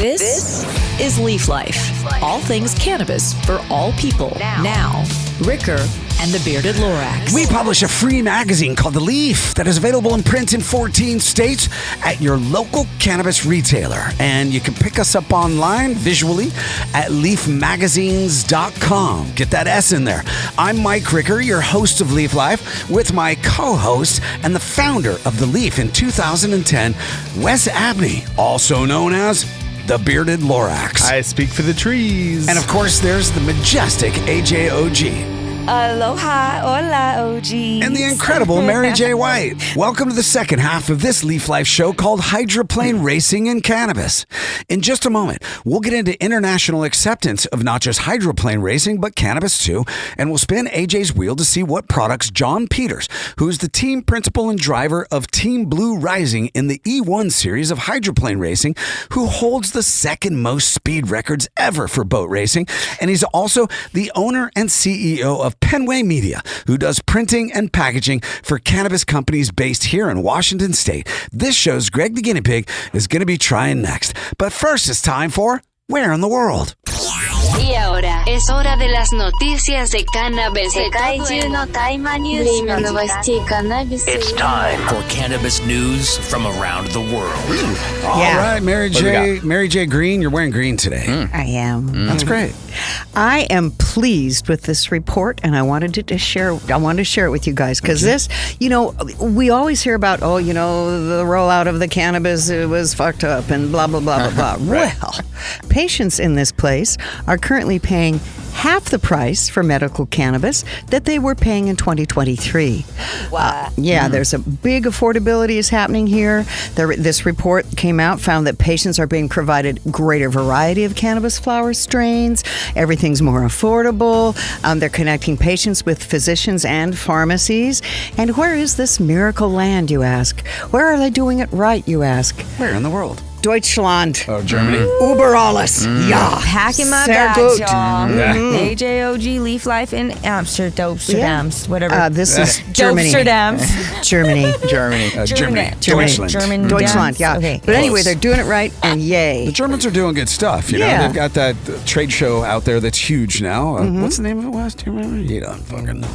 This is Leaf Life. All things cannabis for all people. Now, Ricker and the Bearded Lorax. We publish a free magazine called The Leaf that is available in print in 14 states at your local cannabis retailer. And you can pick us up online visually at leafmagazines.com. Get that S in there. I'm Mike Ricker, your host of Leaf Life, with my co-host and the founder of The Leaf in 2010, Wes Abney, also known as the Bearded Lorax. I speak for the trees. And of course, there's the majestic AJ OG. Aloha, hola, OG. And the incredible Mary J. White. Welcome to the second half of this Leaf Life show called Hydroplane Racing and Cannabis. In just a moment, we'll get into international acceptance of not just hydroplane racing, but cannabis too. And we'll spin AJ's wheel to see what products John Peters, who's the team principal and driver of Team Blue Rising in the E1 series of hydroplane racing, who holds the second most speed records ever for boat racing. And he's also the owner and CEO of PENWAY Media, who does printing and packaging for cannabis companies based here in Washington State. This show's Greg the Guinea Pig is going to be trying next. But first, it's time for Where in the World? Y ahora es hora de las noticias de cannabis. It's time for cannabis news from around the world. All right, Mary J. Green, you're wearing green today. I am. That's great. I am pleased with this report, and I wanted to share it with you guys because this, we always hear about, the rollout of the cannabis, it was fucked up and blah, blah, blah, blah, blah. Right. Well, patients in this place are currently paying half the price for medical cannabis that they were paying in 2023. Wow. There's a big affordability is happening here. This report came out, found that patients are being provided greater variety of cannabis flower strains. Everything's more affordable. They're connecting patients with physicians and pharmacies. And where is this miracle land, you ask? Where are they doing it right, you ask? Where in the world? Deutschland. Oh, Germany. Über alles. Ja. Packing my Sehr bags, gut. y'all. Mm-hmm. AJOG, Leaf Life in Amsterdams, whatever. This is Germany. Amsterdams. Germany. Germany. Deutschland. Deutschland, yeah. Okay. But anyway, they're doing it right, and yay. The Germans are doing good stuff. You know, Yeah. they've got that trade show out there that's huge now. What's the name of it, Wes? Do you remember? You don't fucking know.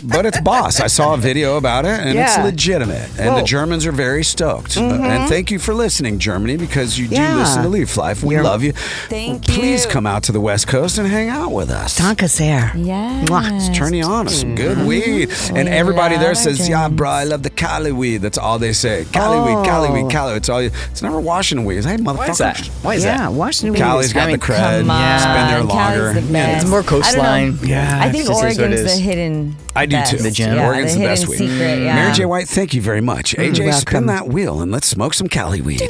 But it's boss. I saw a video about it, and it's Yeah. legitimate. And the Germans are very stoked. And thank you for listening, Germany, because you do listen to Leaf Life. We love you. Thank you. Please come out to the West Coast and hang out with us. Danke sehr. Yes. Let's turn you on to some good weed. And everybody there says, yeah, bro, I love the Cali weed. That's all they say. Cali weed, Cali weed, Cali. It's never Washington weed. Hey, motherfucker. Why is that? Washington. Cali's got the cred. Come on. It's been there longer. Cali's the best. It's more coastline. Yeah. I think It just is what it Oregon's the is. hidden I do best. too. The gem. Yeah, Oregon's the best weed. secret, yeah. Mary J. White, thank you very much. AJ, spin welcome. that wheel and let's smoke some Cali weed.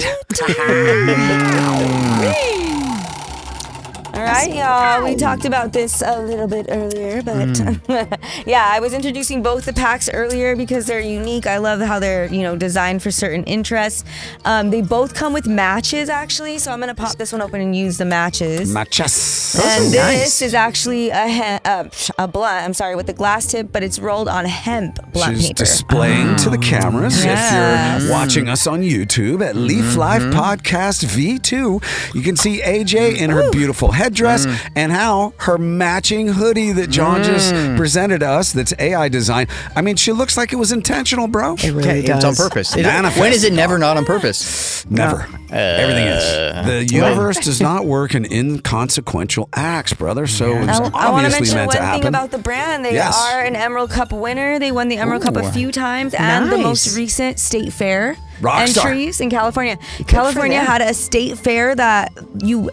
All right, y'all. We talked about this a little bit earlier, but I was introducing both the packs earlier because they're unique. I love how they're, designed for certain interests. They both come with matches, actually, so I'm going to pop this one open and use the matches. Matches. And this is actually a blunt, with the glass tip, but it's rolled on hemp blunt She's paper. displaying to the cameras. Yes. If you're watching us on YouTube at Leaf Life Podcast V2, you can see AJ in her beautiful headdress and how her matching hoodie that John just presented us, that's AI design. I mean, she looks like it was intentional, bro. It really It's on does. purpose. Manifest. When is it never not on purpose? Never. Everything is. The universe does not work in inconsequential acts, brother. So it's I want to obviously mention meant one to thing happen. about the brand. They Yes. are an Emerald Cup winner. They won the Emerald Cup a few times and the Nice. most recent state fair Rockstar. entries in California. California them. had a state fair that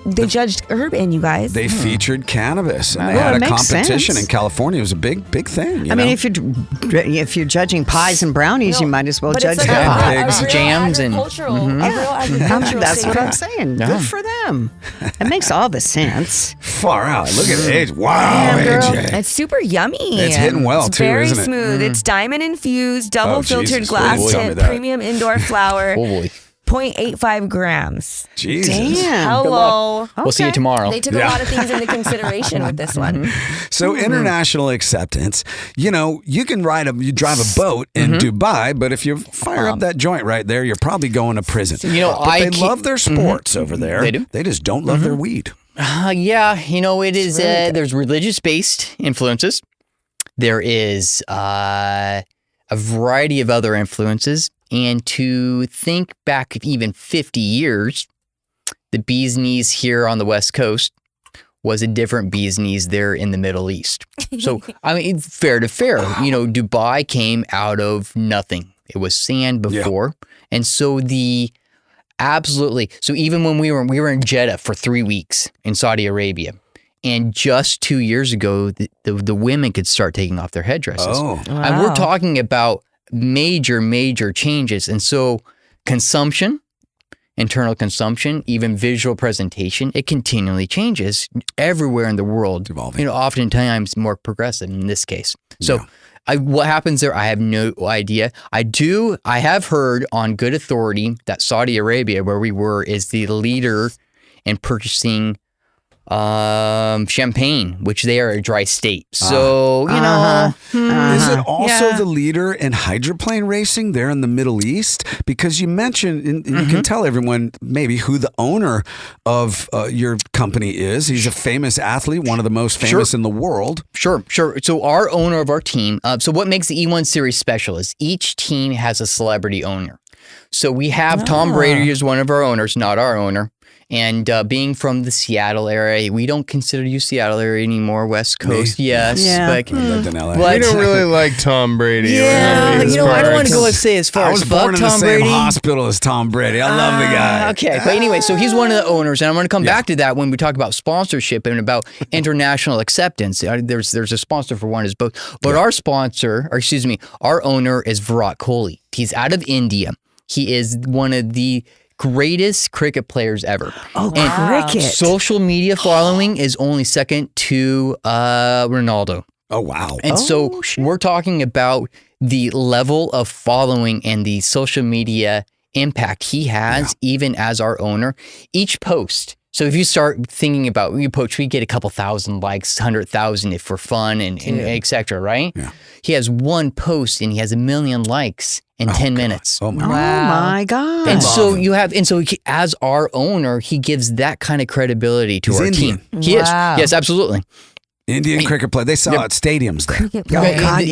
they judged herb in, you guys. They featured cannabis, and they Well, had it a makes competition sense. in California. It was a big thing. You I mean, know? if you're judging pies and brownies, you might as well But judge it's like that. a pigs. real Jams and- agricultural, a real agricultural That's state what fair. I'm saying. Good for them. It makes all the sense. Far out. Look at it. Wow, Damn, girl. AJ. It's super yummy. It's hitting well, It's too, very isn't it? smooth. It's diamond infused, double Oh, filtered Jesus. glass Please tell me tip, that. premium indoor flower. Oh boy. 0.85 grams. Jesus. Damn. Hello. We'll see you tomorrow. They took a lot of things into consideration with this one. So international acceptance, you know, you can you drive a boat in Dubai, but if you fire up that joint right there, you're probably going to prison. You know, but they love their sports over there. They do. They just don't love their weed. Yeah, you know, it is. There's religious-based influences. There is a variety of other influences. And to think back even 50 years, the bee's knees here on the West Coast was a different bee's knees there in the Middle East. So, I mean, fair to fair. You know, Dubai came out of nothing. It was sand before. Yeah. And so so even when we were in Jeddah for 3 weeks in Saudi Arabia, and just 2 years ago, the women could start taking off their headdresses. Oh. Wow. And we're talking about major changes. And so consumption, internal consumption, even visual presentation, it continually changes everywhere in the world. Evolving. You know, oftentimes more progressive in this case. So what happens there, I have no idea. I have heard on good authority that Saudi Arabia, where we were, is the leader in purchasing champagne, which they are a dry state. So, you know. Is it also the leader in hydroplane racing there in the Middle East? Because you mentioned, and you can tell everyone maybe who the owner of your company is. He's a famous athlete, one of the most famous in the world. Sure. So our owner of our team, so what makes the E1 series special is each team has a celebrity owner. So we have Tom Brady as one of our owners, not our owner. And being from the Seattle area, we don't consider you Seattle area anymore. West Coast, yes. Yeah. But, I lived in LA. We don't really like Tom Brady. yeah, you know, I don't want to go and say as far I as was born in the Tom same Brady. hospital as Tom Brady. I love the guy. Okay, but anyway, so he's one of the owners, and I'm going to come back to that when we talk about sponsorship and about international acceptance. There's a sponsor for one is both, but our our owner is Virat Kohli. He's out of India. He is one of the greatest cricket players ever. Oh, and cricket. social media following is only second to Ronaldo. Oh, wow. And so we're talking about the level of following and the social media impact he has, even as our owner. Each post. So if you start thinking about we get a couple thousand likes, 100,000 if for fun and et cetera, right? Yeah. He has one post and he has 1 million likes in 10 minutes. Oh, my Oh my God. And so as our owner, he gives that kind of credibility to our Indian. team. He is. Yes, absolutely. Indian cricket play. They sell at stadiums there.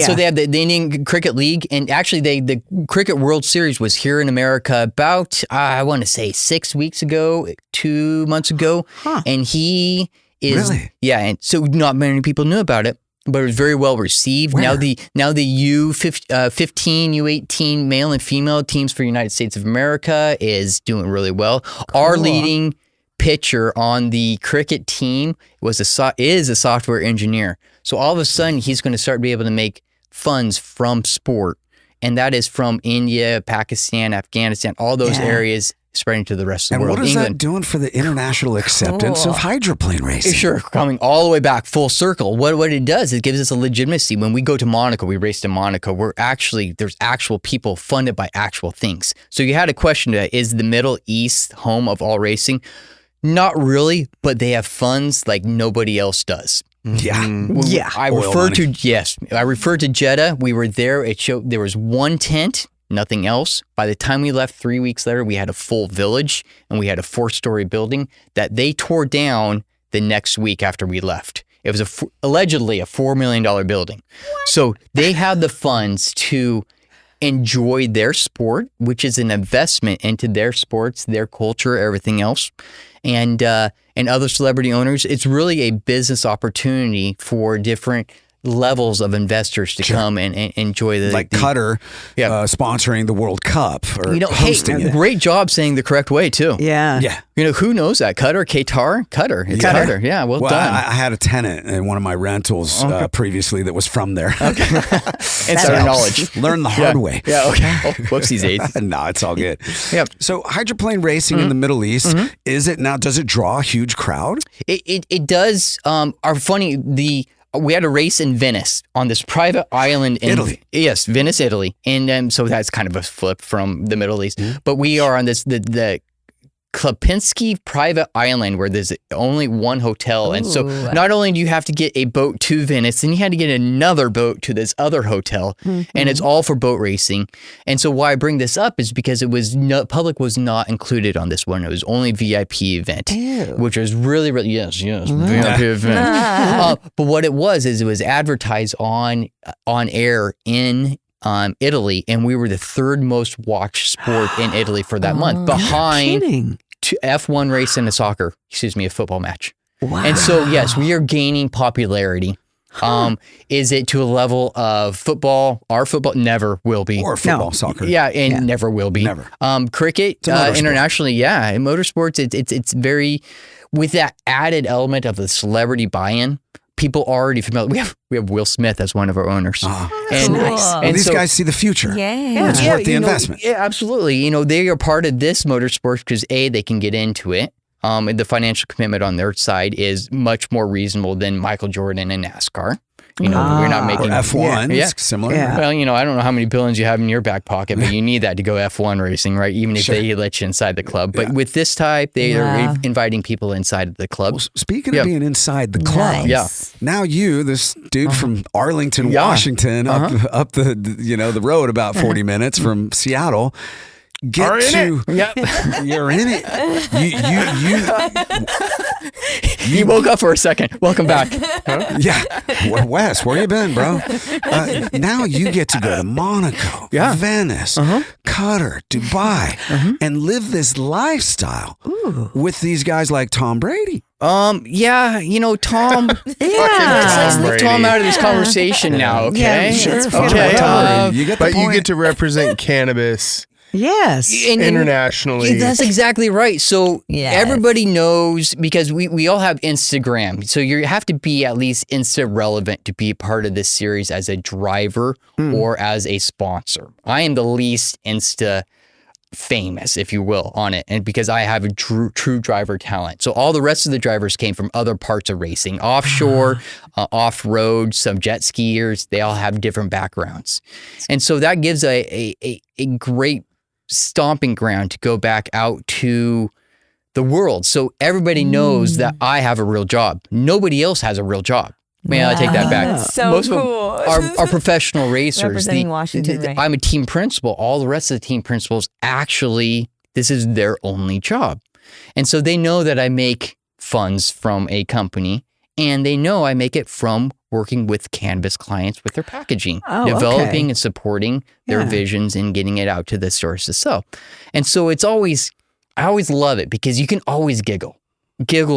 So they have the Indian Cricket League, and actually the Cricket World Series was here in America about, I want to say 6 weeks ago, 2 months ago. And he is, and so not many people knew about it, but it was very well received. Where? Now the U15, U18 male and female teams for United States of America is doing really well. Cool. Our leading pitcher on the cricket team is a software engineer. So all of a sudden he's going to start to be able to make funds from sport. And that is from India, Pakistan, Afghanistan, all those areas spreading to the rest of the world. And what is England. that doing for the international acceptance of hydroplane racing? Sure, coming all the way back full circle. What it does, it gives us a legitimacy. When we go to Monaco, we race to Monaco, there's actual people funded by actual things. So you had a question, is the Middle East home of all racing? Not really, but they have funds like nobody else does. Yeah. I refer to Jeddah. We were there. It showed there was one tent, nothing else. By the time we left 3 weeks later, we had a full village and we had a 4-story building that they tore down the next week after we left. It was allegedly a $4 million building. What? So they had the funds to enjoy their sport, which is an investment into their sports, their culture, everything else. And other celebrity owners, it's really a business opportunity for different levels of investors to come and enjoy the Qatar sponsoring the World Cup or hosting it. Great job saying the correct way too. Yeah. You know, who knows that? Qatar. It's Qatar. Yeah, well done. I had a tenant in one of my rentals previously that was from there. Insider knowledge. Learn the hard way. Yeah, okay. Oh, whoopsies, AIDS. No, it's all good. Yep. So hydroplane racing in the Middle East, does it draw a huge crowd? It does. we had a race in Venice on this private island in Italy. Yes, Venice, Italy. And so that's kind of a flip from the Middle East. Mm-hmm. But we are on the Klapinski private island where there's only one hotel. And so not only do you have to get a boat to Venice, then you had to get another boat to this other hotel. And it's all for boat racing. And so why I bring this up is because it was public was not included on this one. It was only VIP event, which was really, really, yes, VIP event. But what it was is it was advertised on air in Italy, and we were the third most watched sport in Italy for that month, behind F1 race and a football match. Wow. And so, yes, we are gaining popularity. Is it to a level of football? Our football never will be. Or football, soccer. Yeah, and never will be. Never. Cricket, internationally, in motorsports, it's very, with that added element of the celebrity buy-in, people already familiar. We have Will Smith as one of our owners. And these guys see the future. It's worth the investment. Yeah, absolutely. They are part of this motorsports because they can get into it. And the financial commitment on their side is much more reasonable than Michael Jordan and NASCAR. We're not making F1. It's similar. Yeah. Well, I don't know how many billions you have in your back pocket, but you need that to go F1 racing, right? Even if they let you inside the club. But with this type, they are inviting people inside the club. Well, speaking of being inside the club, now this dude from Arlington, Washington, up the road about 40 minutes from Seattle. You're in it. You woke up for a second. Welcome back. Yeah. Wes, where you been, bro? Now you get to go to Monaco, Venice, Qatar, Dubai, and live this lifestyle with these guys like Tom Brady. Tom. Let's leave Tom out of this conversation now, okay? Okay. You get the point. You get to represent cannabis. Yes. Internationally. That's exactly right. So everybody knows, because we all have Instagram. So you have to be at least Insta relevant to be part of this series as a driver or as a sponsor. I am the least Insta famous, if you will, on it. And because I have a true driver talent. So all the rest of the drivers came from other parts of racing, offshore, off-road, some jet skiers. They all have different backgrounds. And so that gives a great stomping ground to go back out to the world. So everybody knows that I have a real job. Nobody else has a real job. I take that back. That's so Most cool. of them are professional racers. Representing Washington, right? I'm a team principal. All the rest of the team principals, actually, this is their only job. And so they know that I make funds from a company, and they know I make it from working with cannabis clients with their packaging, developing and supporting their visions and getting it out to the stores to sell. And so I always love it because you can always giggle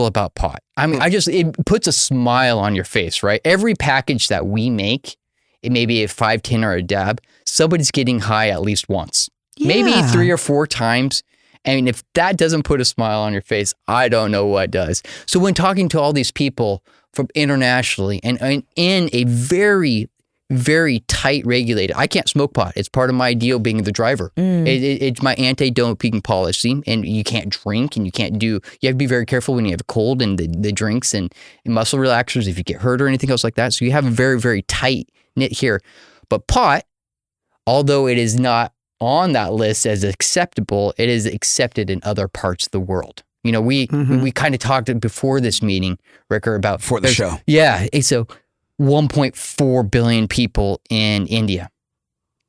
about pot. I mean, it puts a smile on your face, right? Every package that we make, it may be a 5, 10 or a dab, somebody's getting high at least once, maybe 3 or 4 times. I mean, if that doesn't put a smile on your face, I don't know what does. So when talking to all these people from internationally and in a very, very tight regulated, I can't smoke pot. It's part of my deal being the driver. It's my anti-doping policy, and you can't drink and you have to be very careful when you have a cold and the drinks and muscle relaxers if you get hurt or anything else like that. So you have a very, very tight knit here. But pot, although it is not on that list as acceptable, it is accepted in other parts of the world. We kind of talked before this meeting, Ricker, about for the show. Yeah. So 1.4 billion people in India.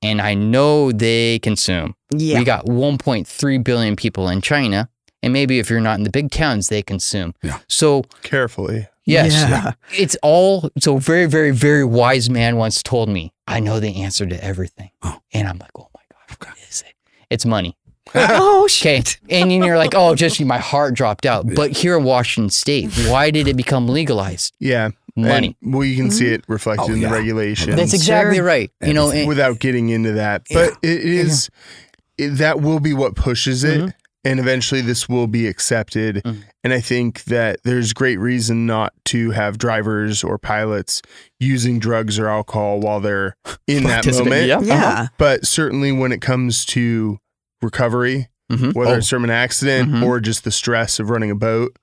And I know they consume. Yeah. We got 1.3 billion people in China. And maybe if you're not in the big towns, they consume. Yeah. So carefully. Yes. Yeah. It's all, so very, very, very wise man once told me, I know the answer to everything. And I'm like, oh my gosh, what is it? It's money. Oh, shit. Okay. And you're like, just my heart dropped out. But here in Washington State, why did it become legalized? Yeah. Money. And, you can see it reflected in the regulations. That's exactly right. Without getting into that. But it is, that will be what pushes it. And eventually this will be accepted. And I think that there's great reason not to have drivers or pilots using drugs or alcohol while they're in that moment. Yeah. But certainly when it comes to recovery, whether it's from an accident or just the stress of running a boat,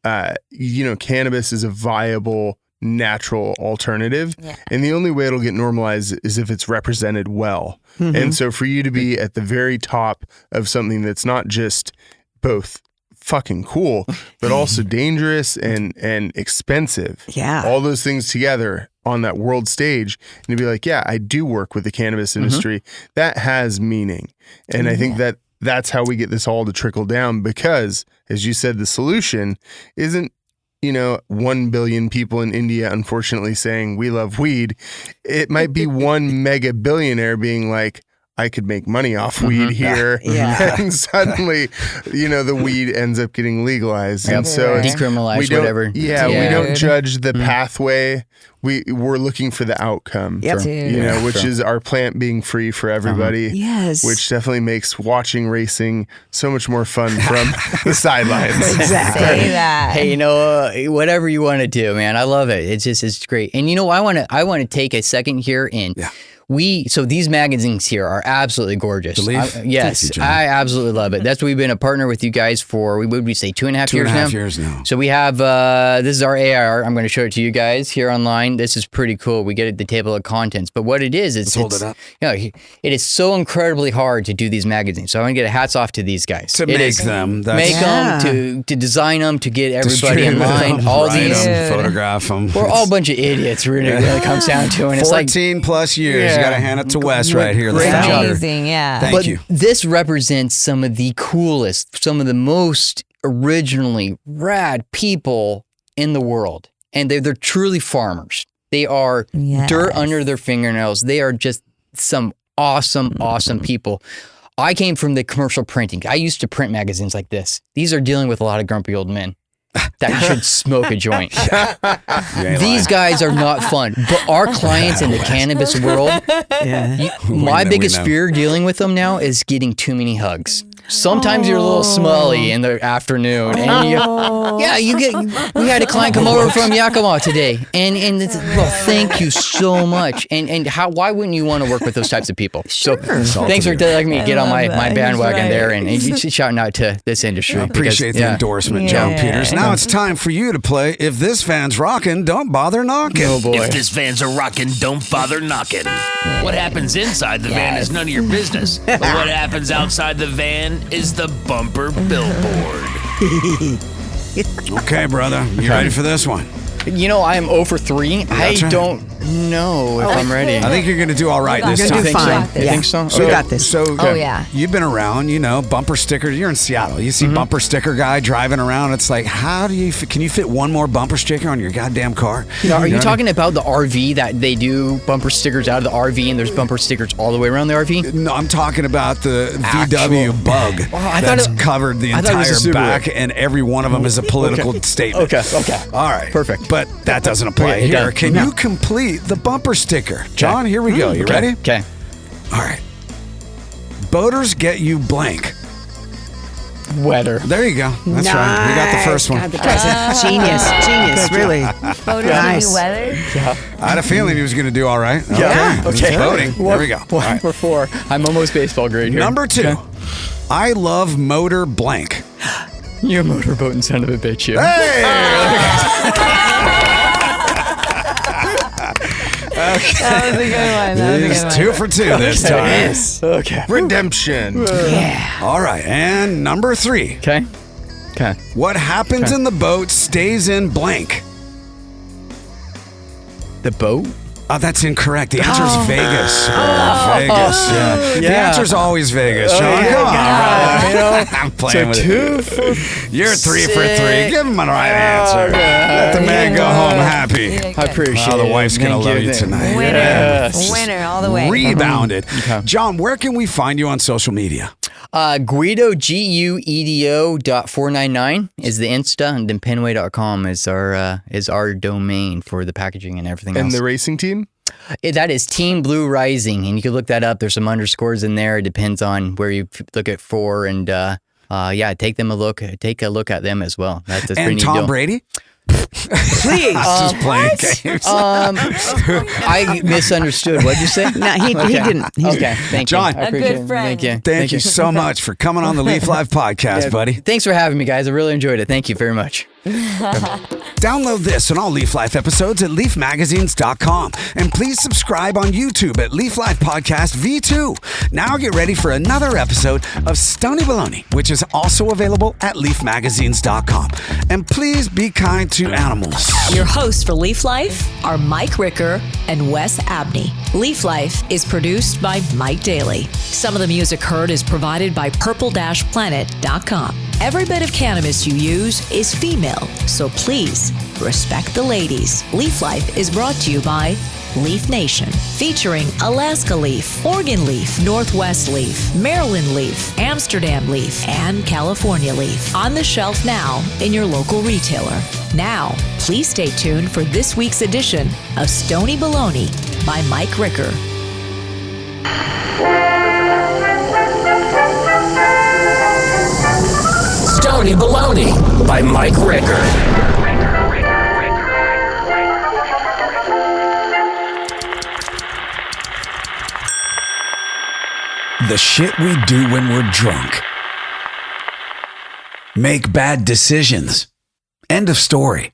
cannabis is a viable natural alternative. And the only way it'll get normalized is if it's represented well. And so for you to be at the very top of something that's not just both fucking cool, but also dangerous and expensive. Yeah. All those things together on that world stage, and to be like, yeah, I do work with the cannabis industry. That has meaning. And I think that that's how we get this all to trickle down, because as you said, the solution isn't, 1 billion people in India, unfortunately, saying we love weed. It might be one mega billionaire being like, I could make money off weed here. And suddenly, the weed ends up getting legalized. And so decriminalized, whatever. Yeah, we don't judge the pathway. We're looking for the outcome. Which is our plant being free for everybody. Yes. Which definitely makes watching racing so much more fun from the sidelines. Exactly. Say that. Hey, whatever you want to do, man. I love it. It's great. And I want to take a second here and so these magazines here are absolutely gorgeous. Yes, Thank you, I absolutely love it. That's what we've been a partner with you guys for, would we say 2.5 years now? 2.5 years now. So we have, this is our AR. I'm going to show it to you guys here online. This is pretty cool. We get it, the table of contents. But what it is, Let's hold it up. It is so incredibly hard to do these magazines. So I want to get a hats off to these guys. To make them. Make them, to design them, to get everybody in line. Them, all write these. them, photograph them. We're all a bunch of idiots, really, it comes down to. And it's 14 plus years. You got to hand it to Wes right here. The Great job. founder. Amazing, yeah. Thank you. This represents some of the coolest, some of the most originally rad people in the world. And they're truly farmers. They are dirt under their fingernails. They are just some awesome people. I came from the commercial printing. I used to print magazines like this. These are dealing with a lot of grumpy old men that should smoke a joint. These guys are not fun, but our clients in the cannabis world, my biggest fear dealing with them now is getting too many hugs. Sometimes you're a little smully in the afternoon, and we had a client come over from Yakima today, and it's, thank you so much, and why wouldn't you want to work with those types of people? So thanks for letting me get on my bandwagon there and shouting out to this industry. I appreciate the endorsement, John Peters. Now it's time for you to play If This Van's Rockin', Don't Bother Knockin'. Oh boy. If this van's a rockin', don't bother knocking. What happens inside the van is none of your business. But what happens outside the van is the bumper billboard. Okay, brother. You ready for this one? I am 0 for 3. I don't know if I'm ready. I think you're going to do all right this You're time. going to do fine. You think so? We got this. So, yeah. You've been around, bumper stickers. You're in Seattle. You see bumper sticker guy driving around. It's like, can you fit one more bumper sticker on your goddamn car? Are you talking about the RV that they do bumper stickers out of the RV and there's bumper stickers all the way around the RV? No, I'm talking about the VW bug that's covered the entire back, and every one of them is a political statement. Okay. All right. Perfect. But that doesn't apply here. Can you complete the bumper sticker? John, here we go. You ready? Okay. All right. Boaters get you blank. Wetter. There you go. That's right. We got the first one. Genius, really. Photos of you weather? I had a feeling he was going to do all right. Yeah. Okay. Voting. There we go. 1 for 4. I'm almost baseball grade here. Number 2. I love motor blank. You motorboating son of a bitch, you. That was a good one. It's 2 for 2 this time. Okay. Redemption. All right. And number 3. Okay. What happens in the boat stays in blank. The boat? Oh, that's incorrect. The answer is Vegas. Vegas. Yeah. The answer's always Vegas, Sean. Come on, brother. I'm playing with you. You're 3 for 3. Give him the right answer. Let the man go home happy. I appreciate it. The wife's going to love you tonight. Winner all the way. Rebounded. John, where can we find you on social media? Guido, GUEDO.499 is the Insta, and then PENWAY.com is our domain for the packaging and everything else. And the racing team? That is Team Blue Rising, and you can look that up. There's some underscores in there. It depends on where you look at for, and take a look at them as well. That's a pretty neat Tom deal. Brady? Please. Just playing games. I misunderstood. What did you say? No, he didn't. Okay, thank John. you. I appreciate it. friend. Thank you. Thank you so much for coming on the Leaf Live podcast, buddy. Thanks for having me, guys. I really enjoyed it. Thank you very much. Download this and all Leaf Life episodes at leafmagazines.com. And please subscribe on YouTube at Leaf Life Podcast V2. Now get ready for another episode of Stony Baloney, which is also available at leafmagazines.com. And please be kind to animals. Your hosts for Leaf Life are Mike Ricker and Wes Abney. Leaf Life is produced by Mike Daly. Some of the music heard is provided by purple-planet.com. Every bit of cannabis you use is female, so please respect the ladies. Leaf Life is brought to you by Leaf Nation, featuring Alaska Leaf, Oregon Leaf, Northwest Leaf, Maryland Leaf, Amsterdam Leaf, and California Leaf. On the shelf now in your local retailer. Now, please stay tuned for this week's edition of Stony Baloney by Mike Ricker. Stony Baloney by Mike Ricker. The shit we do when we're drunk. Make bad decisions. End of story.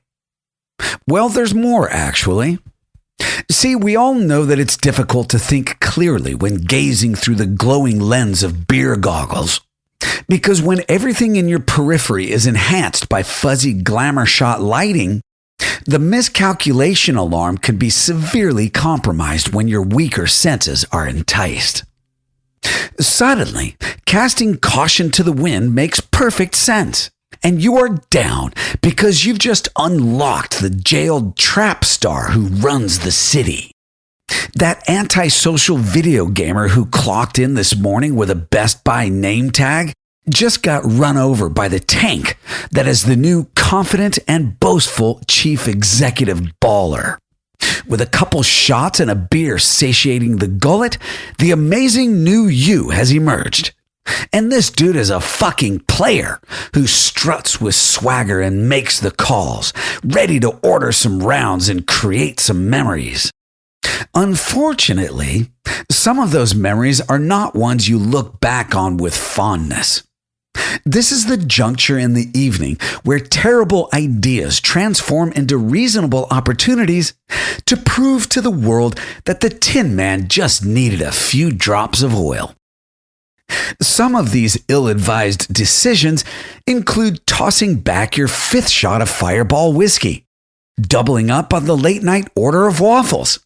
Well, there's more, actually. See, we all know that it's difficult to think clearly when gazing through the glowing lens of beer goggles. Because when everything in your periphery is enhanced by fuzzy glamour shot lighting, the miscalculation alarm can be severely compromised when your weaker senses are enticed. Suddenly, casting caution to the wind makes perfect sense. And you are down because you've just unlocked the jailed trap star who runs the city. That antisocial video gamer who clocked in this morning with a Best Buy name tag just got run over by the tank that is the new confident and boastful chief executive baller. With a couple shots and a beer satiating the gullet, the amazing new you has emerged. And this dude is a fucking player who struts with swagger and makes the calls, ready to order some rounds and create some memories. Unfortunately, some of those memories are not ones you look back on with fondness. This is the juncture in the evening where terrible ideas transform into reasonable opportunities to prove to the world that the Tin Man just needed a few drops of oil. Some of these ill-advised decisions include tossing back your 5th shot of Fireball whiskey, doubling up on the late-night order of waffles,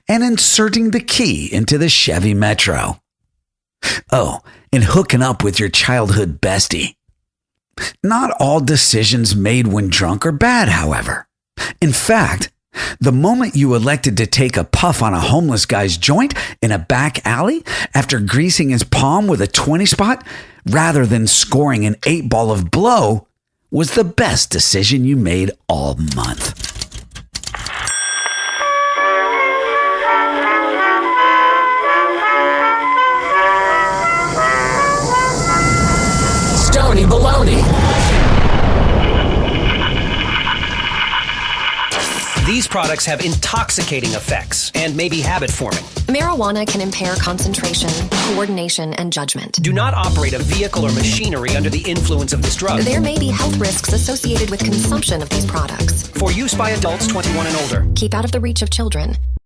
and inserting the key into the Chevy Metro. Oh, and hooking up with your childhood bestie. Not all decisions made when drunk are bad, however. In fact, the moment you elected to take a puff on a homeless guy's joint in a back alley after greasing his palm with a 20 spot rather than scoring an 8-ball of blow was the best decision you made all month. Stony Baloney. These products have intoxicating effects and may be habit-forming. Marijuana can impair concentration, coordination, and judgment. Do not operate a vehicle or machinery under the influence of this drug. There may be health risks associated with consumption of these products. For use by adults 21 and older. Keep out of the reach of children.